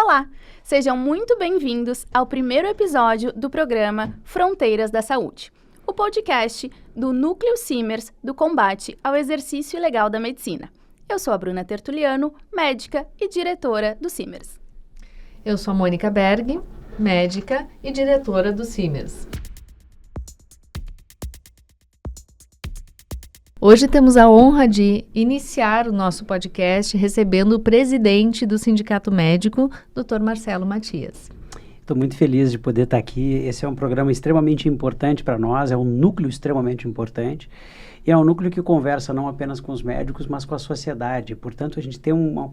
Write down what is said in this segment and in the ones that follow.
Olá, sejam muito bem-vindos ao primeiro episódio do programa Fronteiras da Saúde, o podcast do Núcleo Simers do Combate ao Exercício Ilegal da Medicina. Eu sou a Bruna Tertuliano, médica e diretora do Simers. Eu sou a Mônica Berg, médica e diretora do Simers. Hoje temos a honra de iniciar o nosso podcast recebendo o presidente do Sindicato Médico, Dr. Marcelo Matias. Estou muito feliz de poder estar aqui. Esse é um programa extremamente importante para nós, é um núcleo extremamente importante. E é um núcleo que conversa não apenas com os médicos, mas com a sociedade. Portanto, a gente tem uma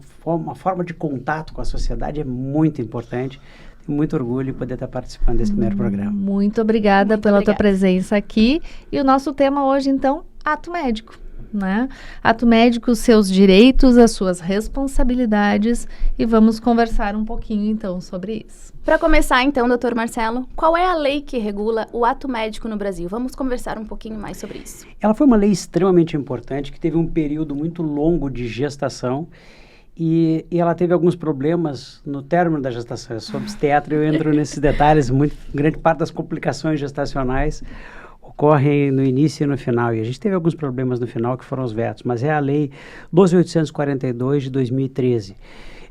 forma de contato com a sociedade, é muito importante. Tenho muito orgulho de poder estar participando desse primeiro programa. Muito obrigada pela tua presença aqui. E o nosso tema hoje, então, ato médico, né? Ato médico, seus direitos, as suas responsabilidades, e vamos conversar um pouquinho, então, sobre isso. Para começar, então, doutor Marcelo, qual é a lei que regula o ato médico no Brasil? Vamos conversar um pouquinho mais sobre isso. Ela foi uma lei extremamente importante, que teve um período muito longo de gestação, e ela teve alguns problemas no término da gestação. Eu sou obstetra, eu entro nesses detalhes, grande parte das complicações gestacionais ocorrem no início e no final, e a gente teve alguns problemas no final que foram os vetos, mas é a Lei 12.842 de 2013.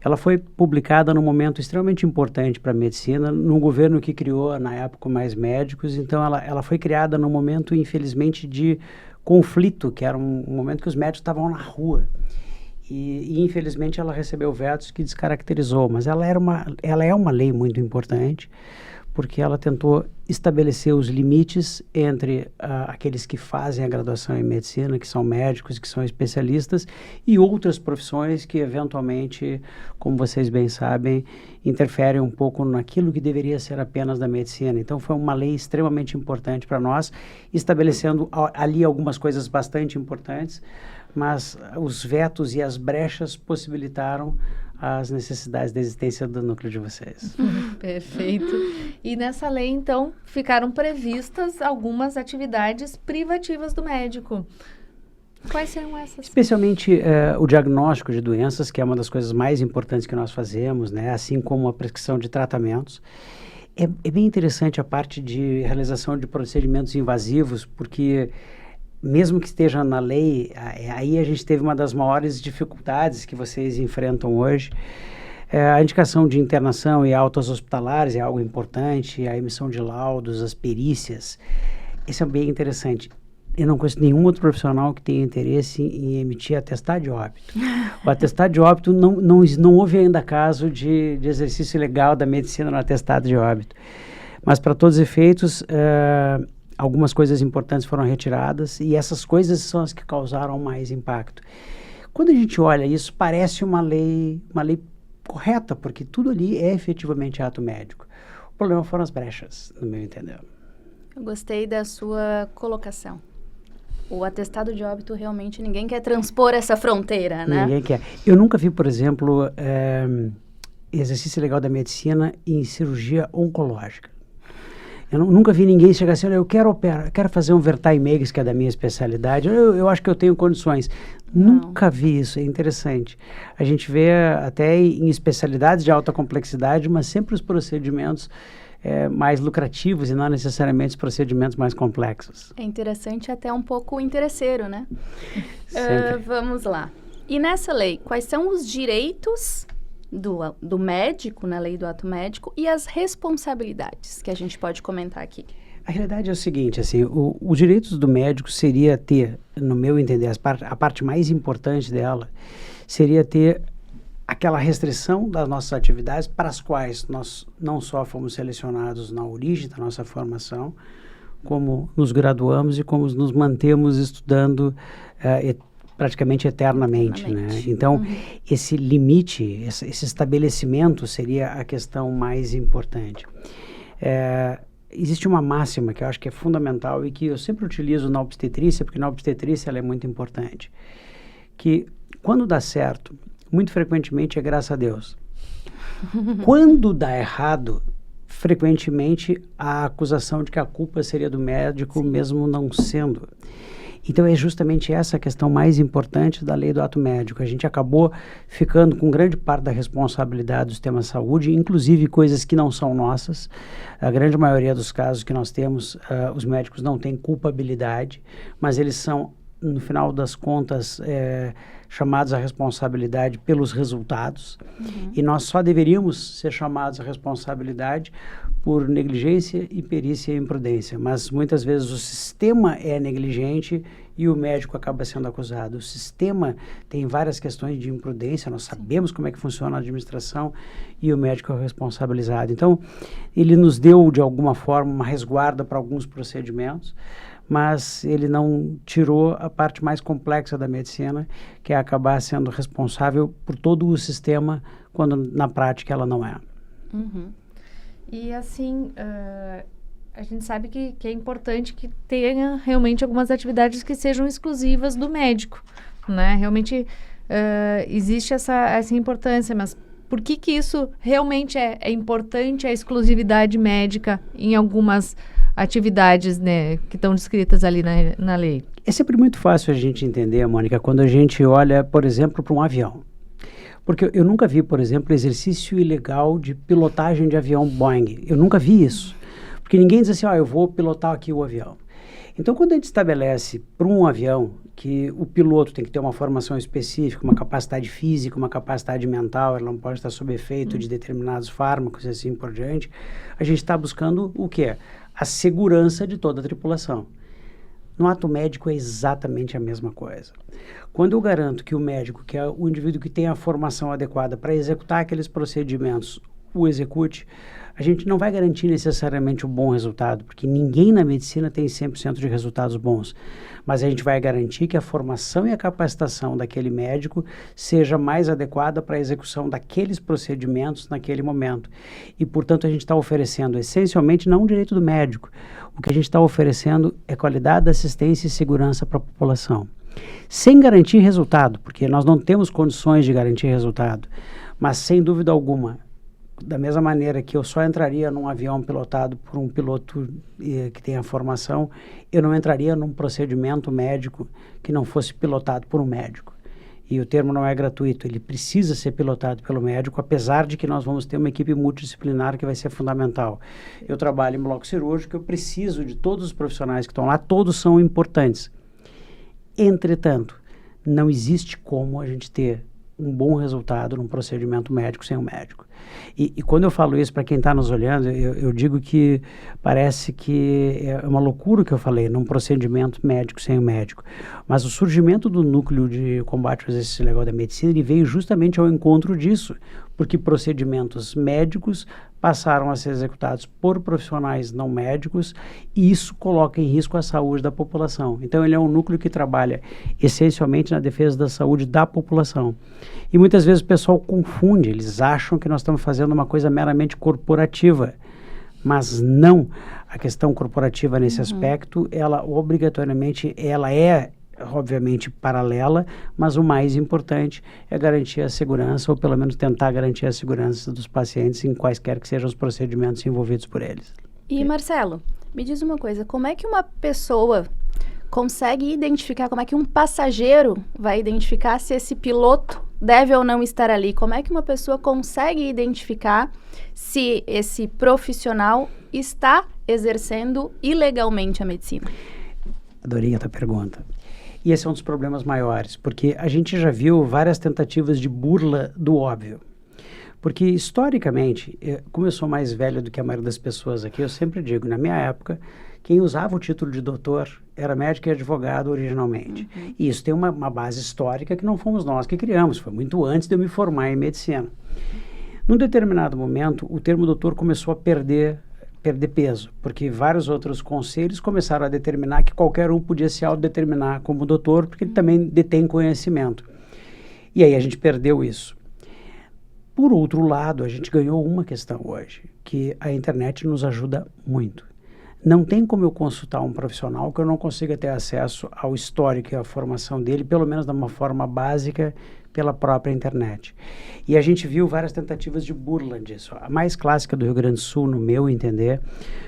Ela foi publicada num momento extremamente importante para a medicina, num governo que criou, na época, mais médicos, então ela foi criada num momento, infelizmente, de conflito, que era um momento que os médicos estavam na rua. E infelizmente ela recebeu vetos que descaracterizou, mas ela é uma lei muito importante, porque ela tentou estabelecer os limites entre aqueles que fazem a graduação em medicina, que são médicos, que são especialistas, e outras profissões que eventualmente, como vocês bem sabem, interferem um pouco naquilo que deveria ser apenas da medicina. Então foi uma lei extremamente importante para nós, estabelecendo ali algumas coisas bastante importantes, mas os vetos e as brechas possibilitaram as necessidades da existência do núcleo de vocês. Perfeito. E nessa lei, então, ficaram previstas algumas atividades privativas do médico. Quais serão essas? Especialmente o diagnóstico de doenças, que é uma das coisas mais importantes que nós fazemos, né? Assim como a prescrição de tratamentos. É bem interessante a parte de realização de procedimentos invasivos, porque mesmo que esteja na lei, aí a gente teve uma das maiores dificuldades que vocês enfrentam hoje. A indicação de internação e altas hospitalares é algo importante, a emissão de laudos, as perícias. Isso é bem interessante. Eu não conheço nenhum outro profissional que tenha interesse em emitir atestado de óbito. O atestado de óbito, não houve ainda caso de exercício ilegal da medicina no atestado de óbito. Mas, para todos os efeitos, algumas coisas importantes foram retiradas, e essas coisas são as que causaram mais impacto. Quando a gente olha isso, parece uma lei correta, porque tudo ali é efetivamente ato médico. O problema foram as brechas, no meu entender. Eu gostei da sua colocação. O atestado de óbito, realmente, ninguém quer transpor essa fronteira, né? Ninguém quer. Eu nunca vi, por exemplo, exercício legal da medicina em cirurgia oncológica. Eu nunca vi ninguém chegar assim: eu quero operar, quero fazer um Vertaimegs, que é da minha especialidade, eu acho que eu tenho condições. Não. Nunca vi isso, é interessante. A gente vê até em especialidades de alta complexidade, mas sempre os procedimentos mais lucrativos e não necessariamente os procedimentos mais complexos. É interessante, até um pouco interesseiro, né? Vamos lá. E nessa lei, quais são os direitos do médico, na lei do ato médico, e as responsabilidades que a gente pode comentar aqui? A realidade é o seguinte, assim, os direitos do médico seria ter, no meu entender, a parte mais importante dela seria ter aquela restrição das nossas atividades, para as quais nós não só fomos selecionados na origem da nossa formação, como nos graduamos e como nos mantemos estudando praticamente eternamente, né? Então, esse limite, esse estabelecimento seria a questão mais importante. Existe uma máxima que eu acho que é fundamental e que eu sempre utilizo na obstetrícia, porque na obstetrícia ela é muito importante, que quando dá certo, muito frequentemente é graças a Deus. Quando dá errado, frequentemente a acusação de que a culpa seria do médico, mesmo não sendo. Então é justamente essa a questão mais importante da lei do ato médico. A gente acabou ficando com grande parte da responsabilidade do sistema de saúde, inclusive coisas que não são nossas. A grande maioria dos casos que nós temos, os médicos não têm culpabilidade, mas eles são, no final das contas, chamados à responsabilidade pelos resultados. E nós só deveríamos ser chamados à responsabilidade por negligência, imperícia e imprudência. Mas muitas vezes o sistema é negligente e o médico acaba sendo acusado. O sistema tem várias questões de imprudência, nós sabemos como é que funciona a administração e o médico é o responsabilizado. Então, ele nos deu, de alguma forma, uma resguarda para alguns procedimentos, mas ele não tirou a parte mais complexa da medicina, que é acabar sendo responsável por todo o sistema, quando na prática ela não é. E assim, a gente sabe que é importante que tenha realmente algumas atividades que sejam exclusivas do médico, né? Realmente existe essa importância, mas por que isso realmente é importante, a exclusividade médica em algumas atividades, né, que estão descritas ali na lei? É sempre muito fácil a gente entender, Mônica, quando a gente olha, por exemplo, para um avião. Porque eu nunca vi, por exemplo, exercício ilegal de pilotagem de avião Boeing. Eu nunca vi isso. Porque ninguém diz assim, eu vou pilotar aqui o avião. Então, quando a gente estabelece para um avião que o piloto tem que ter uma formação específica, uma capacidade física, uma capacidade mental, ela não pode estar sob efeito de determinados fármacos e assim por diante, a gente está buscando o quê? A segurança de toda a tripulação. No ato médico é exatamente a mesma coisa. Quando eu garanto que o médico, que é o indivíduo que tem a formação adequada para executar aqueles procedimentos, o execute, a gente não vai garantir necessariamente um bom resultado, porque ninguém na medicina tem 100% de resultados bons. Mas a gente vai garantir que a formação e a capacitação daquele médico seja mais adequada para a execução daqueles procedimentos naquele momento. E, portanto, a gente está oferecendo essencialmente não o direito do médico. O que a gente está oferecendo é qualidade da assistência e segurança para a população. Sem garantir resultado, porque nós não temos condições de garantir resultado, mas sem dúvida alguma, da mesma maneira que eu só entraria num avião pilotado por um piloto que tenha formação, eu não entraria num procedimento médico que não fosse pilotado por um médico. E o termo não é gratuito, ele precisa ser pilotado pelo médico, apesar de que nós vamos ter uma equipe multidisciplinar que vai ser fundamental. Eu trabalho em bloco cirúrgico, eu preciso de todos os profissionais que estão lá, todos são importantes. Entretanto, não existe como a gente ter um bom resultado num procedimento médico sem um médico. E quando eu falo isso para quem está nos olhando, eu digo que parece que é uma loucura o que eu falei, num procedimento médico sem o médico. Mas o surgimento do núcleo de combate ao exercício ilegal da medicina, ele veio justamente ao encontro disso, porque procedimentos médicos passaram a ser executados por profissionais não médicos e isso coloca em risco a saúde da população. Então ele é um núcleo que trabalha essencialmente na defesa da saúde da população. E muitas vezes o pessoal confunde, eles acham que nós estamos fazendo uma coisa meramente corporativa, mas não. A questão corporativa nesse aspecto, ela obrigatoriamente, ela é obviamente paralela, mas o mais importante é garantir a segurança, ou pelo menos tentar garantir a segurança dos pacientes em quaisquer que sejam os procedimentos envolvidos por eles. E Marcelo, me diz uma coisa, como é que uma pessoa consegue identificar, como é que um passageiro vai identificar se esse piloto deve ou não estar ali? Como é que uma pessoa consegue identificar se esse profissional está exercendo ilegalmente a medicina? Adorei a tua pergunta. E esse é um dos problemas maiores, porque a gente já viu várias tentativas de burla do óbvio. Porque, historicamente, como eu sou mais velho do que a maioria das pessoas aqui, eu sempre digo, na minha época, quem usava o título de doutor era médico e advogado originalmente. E isso tem uma base histórica que não fomos nós que criamos, foi muito antes de eu me formar em medicina. Num determinado momento, o termo doutor começou a perder peso, porque vários outros conselhos começaram a determinar que qualquer um podia se autodeterminar como doutor, porque ele também detém conhecimento. E aí a gente perdeu isso. Por outro lado, a gente ganhou uma questão hoje, que a internet nos ajuda muito. Não tem como eu consultar um profissional que eu não consiga ter acesso ao histórico e à formação dele, pelo menos de uma forma básica, pela própria internet. E a gente viu várias tentativas de burla disso. A mais clássica do Rio Grande do Sul, no meu entender,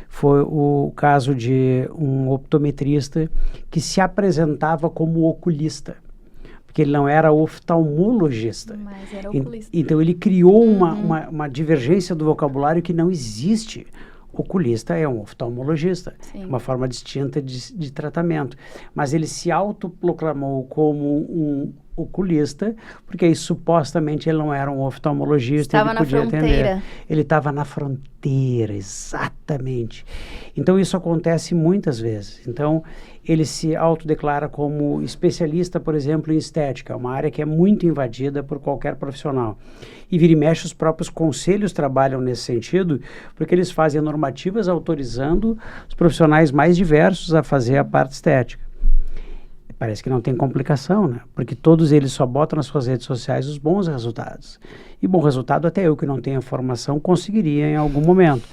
foi o caso de um optometrista que se apresentava como oculista, porque ele não era oftalmologista. Mas era oculista. Então ele criou uma divergência do vocabulário que não existe. Oculista é um oftalmologista, uma forma distinta de tratamento. Mas ele se autoproclamou como um oculista, porque aí supostamente ele não era um oftalmologista. Estava na fronteira. Atender. Ele estava na fronteira, exatamente. Então isso acontece muitas vezes. Então ele se autodeclara como especialista, por exemplo, em estética, uma área que é muito invadida por qualquer profissional. E vira e mexe, os próprios conselhos trabalham nesse sentido, porque eles fazem normativas autorizando os profissionais mais diversos a fazer a parte estética. Parece que não tem complicação, né? Porque todos eles só botam nas suas redes sociais os bons resultados. E bom resultado até eu que não tenho formação conseguiria em algum momento.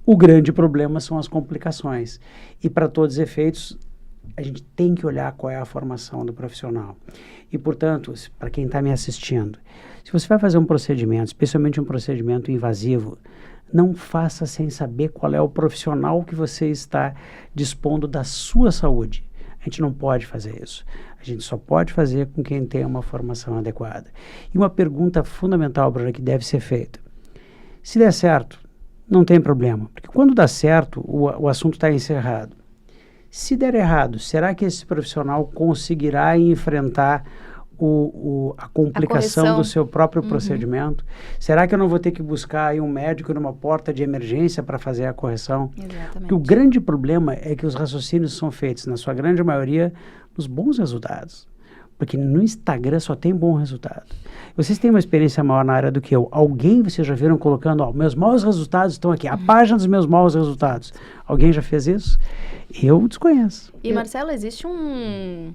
O grande problema são as complicações. E para todos os efeitos, a gente tem que olhar qual é a formação do profissional. E, portanto, para quem está me assistindo, se você vai fazer um procedimento, especialmente um procedimento invasivo, não faça sem saber qual é o profissional que você está dispondo da sua saúde. A gente não pode fazer isso. A gente só pode fazer com quem tem uma formação adequada. E uma pergunta fundamental, Bruna, que deve ser feita. Se der certo, não tem problema. Porque quando dá certo, o assunto está encerrado. Se der errado, será que esse profissional conseguirá enfrentar a complicação do seu próprio procedimento? Será que eu não vou ter que buscar aí um médico numa porta de emergência para fazer a correção? Exatamente. Porque o grande problema é que os raciocínios são feitos, na sua grande maioria, nos bons resultados. Porque no Instagram só tem bom resultado. Vocês têm uma experiência maior na área do que eu. Alguém vocês já viram colocando, meus maus resultados estão aqui, a página dos meus maus resultados. Alguém já fez isso? Eu desconheço. E, Marcelo, existe um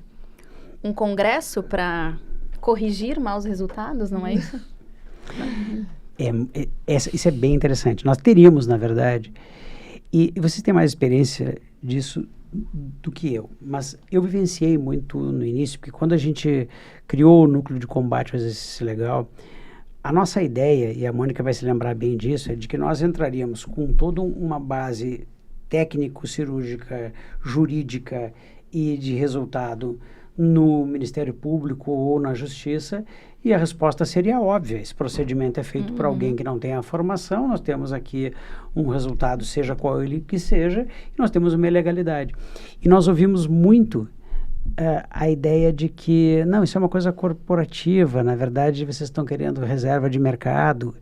congresso para corrigir maus resultados, não é isso? Isso é bem interessante. Nós teríamos, na verdade, e vocês têm mais experiência disso do que eu, mas eu vivenciei muito no início, porque quando a gente criou o núcleo de combate ao exercício legal, a nossa ideia, e a Mônica vai se lembrar bem disso, é de que nós entraríamos com toda uma base técnico-cirúrgica, jurídica e de resultado no Ministério Público ou na Justiça, e a resposta seria óbvia. Esse procedimento é feito por alguém que não tem a formação, nós temos aqui um resultado, seja qual ele que seja, e nós temos uma ilegalidade. E nós ouvimos muito a ideia de que, não, isso é uma coisa corporativa, na verdade vocês estão querendo reserva de mercado,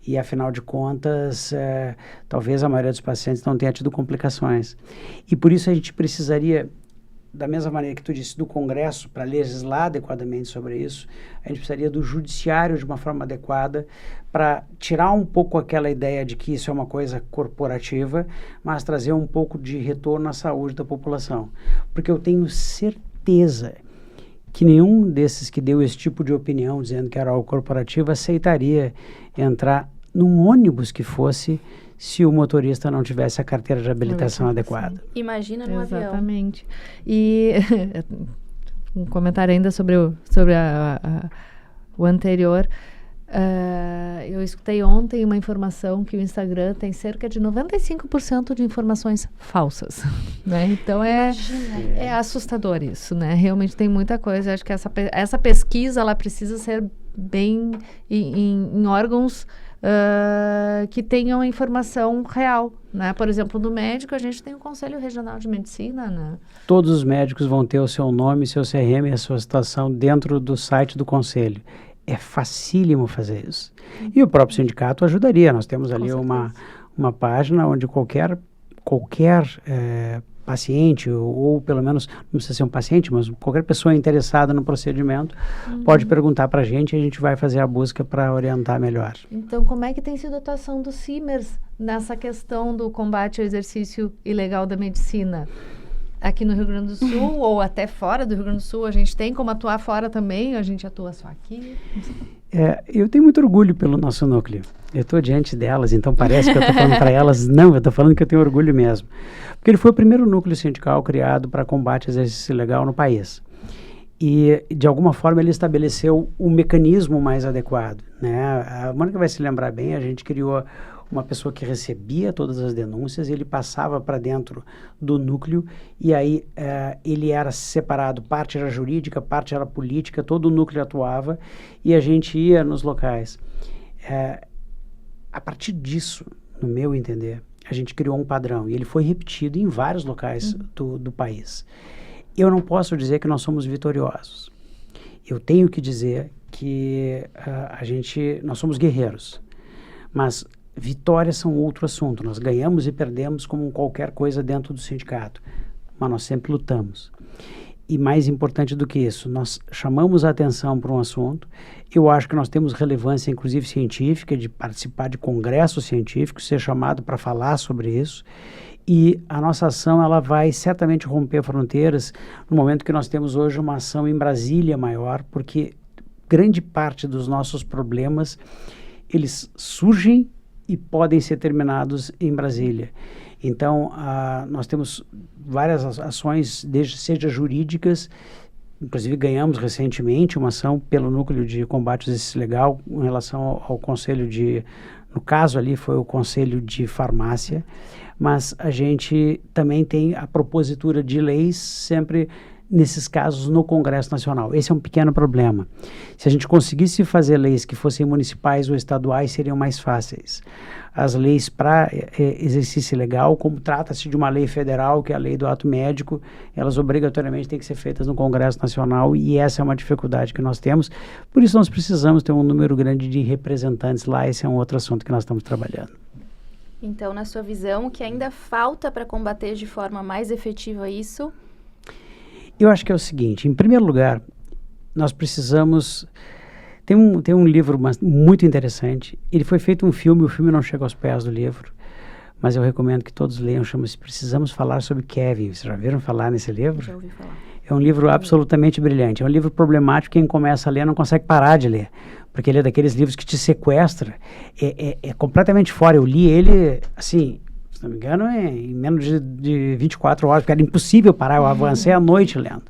e afinal de contas, talvez a maioria dos pacientes não tenha tido complicações. E por isso a gente precisaria, da mesma maneira que tu disse, do Congresso, para legislar adequadamente sobre isso, a gente precisaria do Judiciário de uma forma adequada para tirar um pouco aquela ideia de que isso é uma coisa corporativa, mas trazer um pouco de retorno à saúde da população. Porque eu tenho certeza que nenhum desses que deu esse tipo de opinião, dizendo que era algo corporativo, aceitaria entrar num ônibus que fosse, se o motorista não tivesse a carteira de habilitação adequada. Imagina no avião. Exatamente. E um comentário ainda sobre o anterior. Eu escutei ontem uma informação que o Instagram tem cerca de 95% de informações falsas, né? Então é assustador isso, né? Realmente tem muita coisa. Acho que essa pesquisa ela precisa ser bem em órgãos que tenham a informação real, né? Por exemplo, no médico a gente tem o Conselho Regional de Medicina, né? Todos os médicos vão ter o seu nome, seu CRM e a sua situação dentro do site do Conselho. É facílimo fazer isso. E o próprio sindicato ajudaria. Nós temos ali uma página onde qualquer paciente, ou pelo menos, não precisa ser um paciente, mas qualquer pessoa interessada no procedimento pode perguntar para a gente vai fazer a busca para orientar melhor. Então, como é que tem sido a atuação do CIMERS nessa questão do combate ao exercício ilegal da medicina? Aqui no Rio Grande do Sul ou até fora do Rio Grande do Sul, a gente tem como atuar fora também? A gente atua só aqui? Eu tenho muito orgulho pelo nosso núcleo. Eu estou diante delas, então parece que eu estou falando para elas. Não, eu estou falando que eu tenho orgulho mesmo. Porque ele foi o primeiro núcleo sindical criado para combate ao exercício ilegal no país. E, de alguma forma, ele estabeleceu o mecanismo mais adequado, né? A Mônica vai se lembrar bem, a gente criou uma pessoa que recebia todas as denúncias, ele passava para dentro do núcleo e aí ele era separado, parte era jurídica, parte era política, todo o núcleo atuava e a gente ia nos locais. A partir disso, no meu entender, a gente criou um padrão e ele foi repetido em vários locais do país. Eu não posso dizer que nós somos vitoriosos. Eu tenho que dizer que nós somos guerreiros. Mas vitórias são outro assunto. Nós ganhamos e perdemos como qualquer coisa dentro do sindicato. Mas nós sempre lutamos. E mais importante do que isso, nós chamamos a atenção para um assunto. Eu acho que nós temos relevância, inclusive científica, de participar de congressos científicos, ser chamado para falar sobre isso. E a nossa ação ela vai certamente romper fronteiras no momento que nós temos hoje uma ação em Brasília maior, porque grande parte dos nossos problemas, eles surgem e podem ser terminados em Brasília. Então, nós temos várias ações, seja jurídicas, inclusive ganhamos recentemente uma ação pelo Núcleo de Combate ao Exercício Legal em relação ao Conselho no caso ali foi o Conselho de Farmácia, mas a gente também tem a propositura de leis sempre nesses casos no Congresso Nacional. Esse é um pequeno problema. Se a gente conseguisse fazer leis que fossem municipais ou estaduais, seriam mais fáceis. As leis para exercício legal, como trata-se de uma lei federal, que é a lei do ato médico, elas obrigatoriamente têm que ser feitas no Congresso Nacional e essa é uma dificuldade que nós temos. Por isso nós precisamos ter um número grande de representantes lá. Esse é um outro assunto que nós estamos trabalhando. Então, na sua visão, o que ainda falta para combater de forma mais efetiva isso? Eu acho que é o seguinte, em primeiro lugar, nós precisamos... Tem um livro muito interessante, ele foi feito um filme, o filme não chega aos pés do livro, mas eu recomendo que todos leiam, chama-se Precisamos Falar sobre Kevin. Vocês já ouviram falar nesse livro? Já ouvi falar. É um livro absolutamente brilhante, é um livro problemático, quem começa a ler não consegue parar de ler, porque ele é daqueles livros que te sequestra, é completamente fora. Eu li ele, assim... Se não me engano, em menos de 24 horas, porque era impossível parar, eu avancei a noite lendo.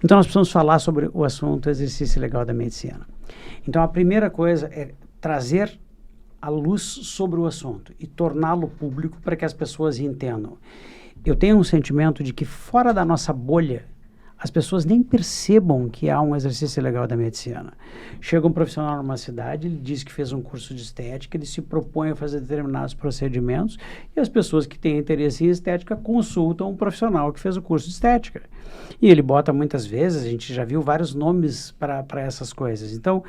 Então, nós precisamos falar sobre o assunto exercício legal da medicina. Então, a primeira coisa é trazer a luz sobre o assunto e torná-lo público para que as pessoas entendam. Eu tenho um sentimento de que fora da nossa bolha, as pessoas nem percebam que há um exercício legal da medicina. Chega um profissional numa cidade, ele diz que fez um curso de estética, ele se propõe a fazer determinados procedimentos e as pessoas que têm interesse em estética consultam um profissional que fez o curso de estética. E ele bota muitas vezes, a gente já viu vários nomes para essas coisas. Então,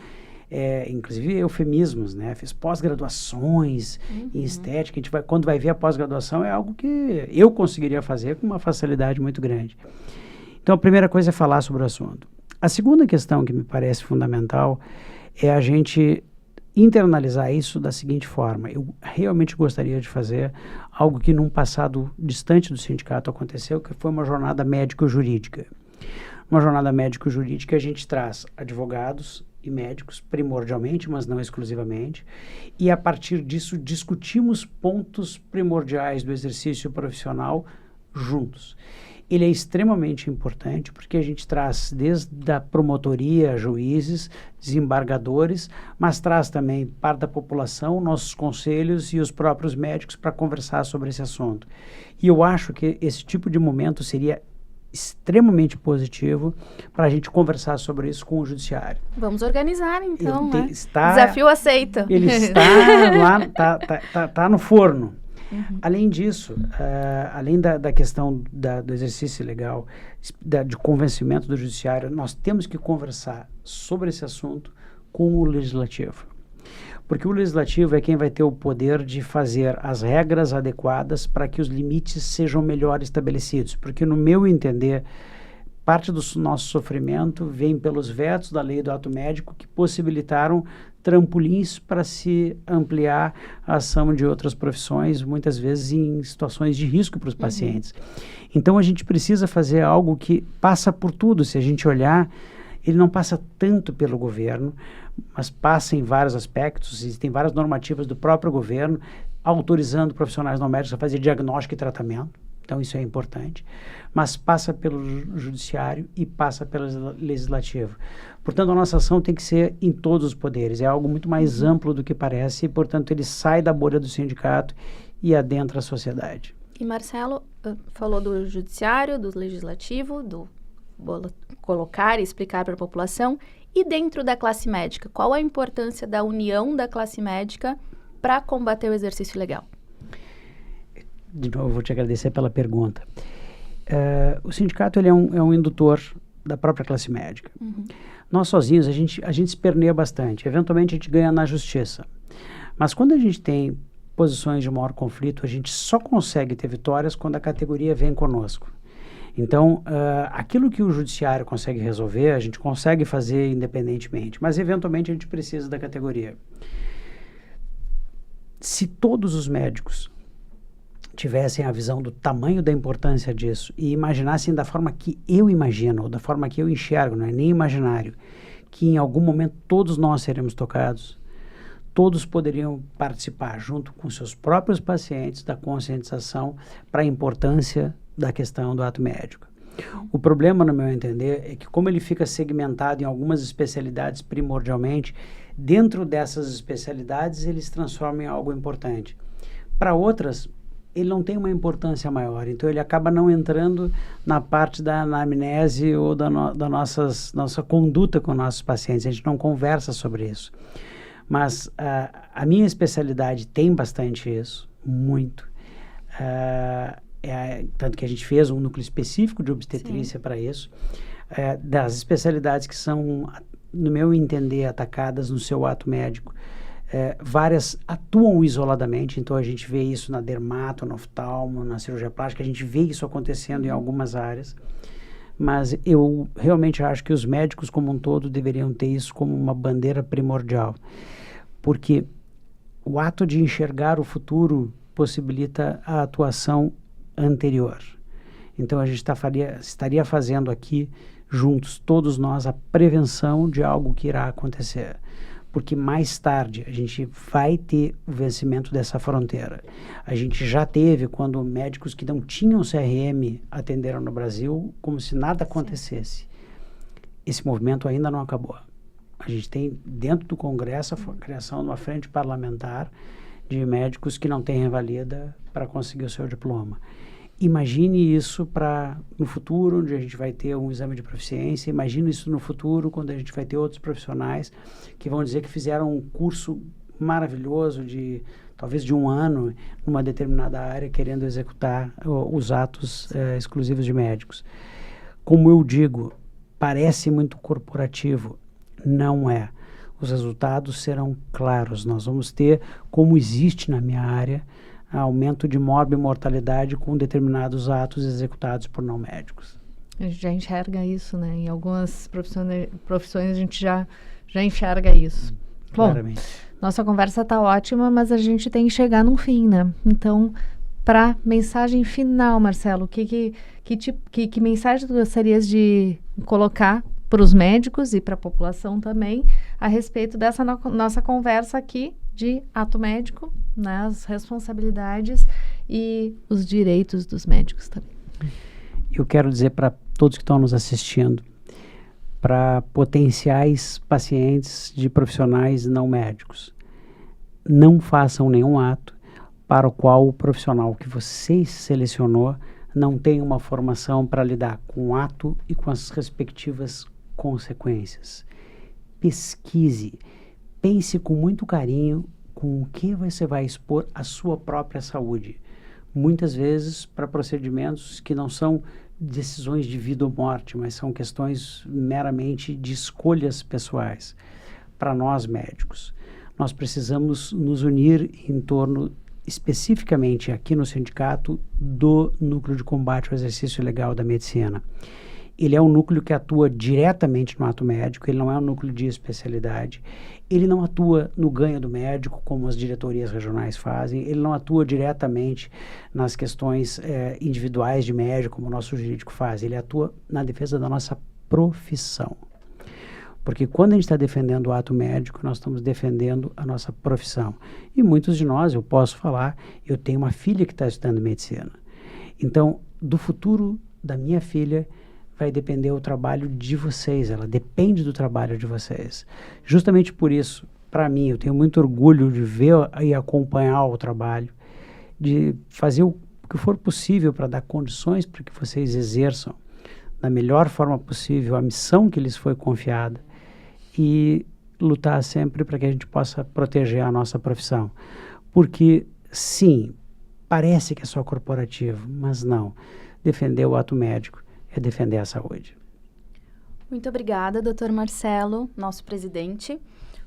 inclusive eufemismos, né? Fiz pós-graduações em estética. A gente quando vai ver a pós-graduação é algo que eu conseguiria fazer com uma facilidade muito grande. Então, a primeira coisa é falar sobre o assunto. A segunda questão que me parece fundamental é a gente internalizar isso da seguinte forma. Eu realmente gostaria de fazer algo que num passado distante do sindicato aconteceu, que foi uma jornada médico-jurídica. Uma jornada médico-jurídica a gente traz advogados e médicos, primordialmente, mas não exclusivamente, e a partir disso discutimos pontos primordiais do exercício profissional juntos. Ele é extremamente importante porque a gente traz desde a promotoria, juízes, desembargadores, mas traz também parte da população, nossos conselhos e os próprios médicos para conversar sobre esse assunto. E eu acho que esse tipo de momento seria extremamente positivo para a gente conversar sobre isso com o judiciário. Vamos organizar, então, né? Desafio aceito. Ele está lá, tá no forno. Além disso, além da questão do exercício legal, de convencimento do judiciário, nós temos que conversar sobre esse assunto com o legislativo. Porque o legislativo é quem vai ter o poder de fazer as regras adequadas para que os limites sejam melhor estabelecidos. Porque, no meu entender, parte do nosso sofrimento vem pelos vetos da lei do ato médico que possibilitaram trampolins para se ampliar a ação de outras profissões, muitas vezes em situações de risco para os pacientes. Então, a gente precisa fazer algo que passa por tudo. Se a gente olhar, ele não passa tanto pelo governo, mas passa em vários aspectos. Existem várias normativas do próprio governo autorizando profissionais não médicos a fazer diagnóstico e tratamento. então isso é importante, mas passa pelo judiciário e passa pelo legislativo. Portanto, a nossa ação tem que ser em todos os poderes, é algo muito mais amplo do que parece, e, portanto, ele sai da bolha do sindicato e adentra a sociedade. E Marcelo falou do judiciário, do legislativo, do colocar e explicar para a população, e dentro da classe médica, qual a importância da união da classe médica para combater o exercício ilegal? De novo, vou te agradecer pela pergunta. O sindicato ele é um indutor da própria classe médica. Nós sozinhos, a gente se perneia bastante. Eventualmente, a gente ganha na justiça. Mas quando a gente tem posições de maior conflito, a gente só consegue ter vitórias quando a categoria vem conosco. Então, aquilo que o judiciário consegue resolver, a gente consegue fazer independentemente, mas eventualmente a gente precisa da categoria. Se todos os médicos tivessem a visão do tamanho da importância disso e imaginassem da forma que eu imagino, ou da forma que eu enxergo, não é nem imaginário, que em algum momento todos nós seremos tocados, todos poderiam participar junto com seus próprios pacientes da conscientização para a importância da questão do ato médico. O problema, no meu entender, é que como ele fica segmentado em algumas especialidades primordialmente, dentro dessas especialidades ele se transforma em algo importante. Para outras, ele não tem uma importância maior, então ele acaba não entrando na parte da anamnese ou da nossa conduta com nossos pacientes, a gente não conversa sobre isso. Mas a minha especialidade tem bastante isso, muito. Tanto que a gente fez um núcleo específico de obstetrícia para isso. Das especialidades que são, no meu entender, atacadas no seu ato médico, várias atuam isoladamente, então a gente vê isso na dermato, no oftalmo, na cirurgia plástica, a gente vê isso acontecendo em algumas áreas. Mas eu realmente acho que os médicos como um todo deveriam ter isso como uma bandeira primordial, porque o ato de enxergar o futuro possibilita a atuação anterior. Então a gente estaria fazendo aqui, juntos, todos nós, a prevenção de algo que irá acontecer. Porque mais tarde a gente vai ter o vencimento dessa fronteira. A gente já teve quando médicos que não tinham CRM atenderam no Brasil como se nada acontecesse. Esse movimento ainda não acabou. A gente tem dentro do Congresso a criação de uma frente parlamentar de médicos que não têm revalida para conseguir o seu diploma. Imagine isso no futuro, onde a gente vai ter um exame de proficiência. Imagine isso no futuro, quando a gente vai ter outros profissionais que vão dizer que fizeram um curso maravilhoso talvez de 1 ano, numa determinada área, querendo executar os atos exclusivos de médicos. Como eu digo, parece muito corporativo, não é. Os resultados serão claros. Nós vamos ter, como existe na minha área, aumento de mortalidade com determinados atos executados por não médicos. A gente já enxerga isso, né? Em algumas profissões a gente já enxerga isso. Claramente. Bom, nossa conversa está ótima, mas a gente tem que chegar num fim, né? Então, para mensagem final, Marcelo, que mensagem tu gostarias de colocar para os médicos e para a população também a respeito dessa nossa conversa aqui de ato médico, né, as responsabilidades e os direitos dos médicos também? Eu quero dizer para todos que estão nos assistindo, para potenciais pacientes de profissionais não médicos, não façam nenhum ato para o qual o profissional que você selecionou não tem uma formação para lidar com o ato e com as respectivas consequências. Pesquise, pense com muito carinho com o que você vai expor a sua própria saúde. Muitas vezes para procedimentos que não são decisões de vida ou morte, mas são questões meramente de escolhas pessoais. Para nós médicos, nós precisamos nos unir em torno, especificamente aqui no sindicato, do Núcleo de Combate ao Exercício Ilegal da Medicina. Ele é um núcleo que atua diretamente no ato médico, ele não é um núcleo de especialidade, ele não atua no ganho do médico, como as diretorias regionais fazem, ele não atua diretamente nas questões individuais de médico, como o nosso jurídico faz, ele atua na defesa da nossa profissão. Porque quando a gente está defendendo o ato médico, nós estamos defendendo a nossa profissão. E muitos de nós, eu posso falar, eu tenho uma filha que está estudando medicina. Então, do futuro da minha filha vai depender o trabalho de vocês, ela depende do trabalho de vocês. Justamente por isso, para mim, eu tenho muito orgulho de ver e acompanhar o trabalho, de fazer o que for possível para dar condições para que vocês exerçam da melhor forma possível a missão que lhes foi confiada e lutar sempre para que a gente possa proteger a nossa profissão. Porque, sim, parece que é só corporativo, mas não. Defender o ato médico é defender a saúde. Muito obrigada, Dr. Marcelo, nosso presidente.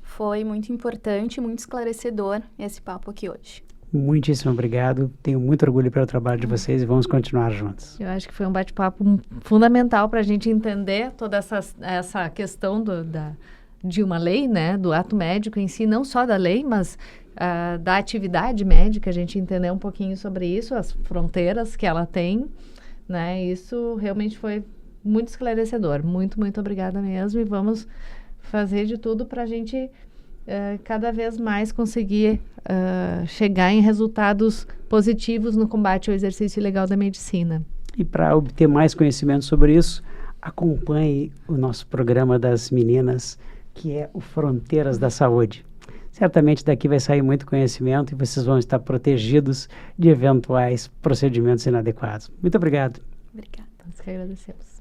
Foi muito importante, muito esclarecedor esse papo aqui hoje. Muitíssimo obrigado. Tenho muito orgulho pelo trabalho de vocês e vamos continuar juntos. Eu acho que foi um bate-papo fundamental para a gente entender toda essa questão de uma lei, né? Do ato médico em si, não só da lei, mas da atividade médica. A gente entender um pouquinho sobre isso, as fronteiras que ela tem, né? Isso realmente foi muito esclarecedor. Muito, muito obrigada mesmo. E vamos fazer de tudo para a gente cada vez mais conseguir chegar em resultados positivos no combate ao exercício ilegal da medicina. E para obter mais conhecimento sobre isso, acompanhe o nosso programa das meninas, que é o Fronteiras da Saúde. Certamente daqui vai sair muito conhecimento e vocês vão estar protegidos de eventuais procedimentos inadequados. Muito obrigado. Obrigada. Nós que agradecemos.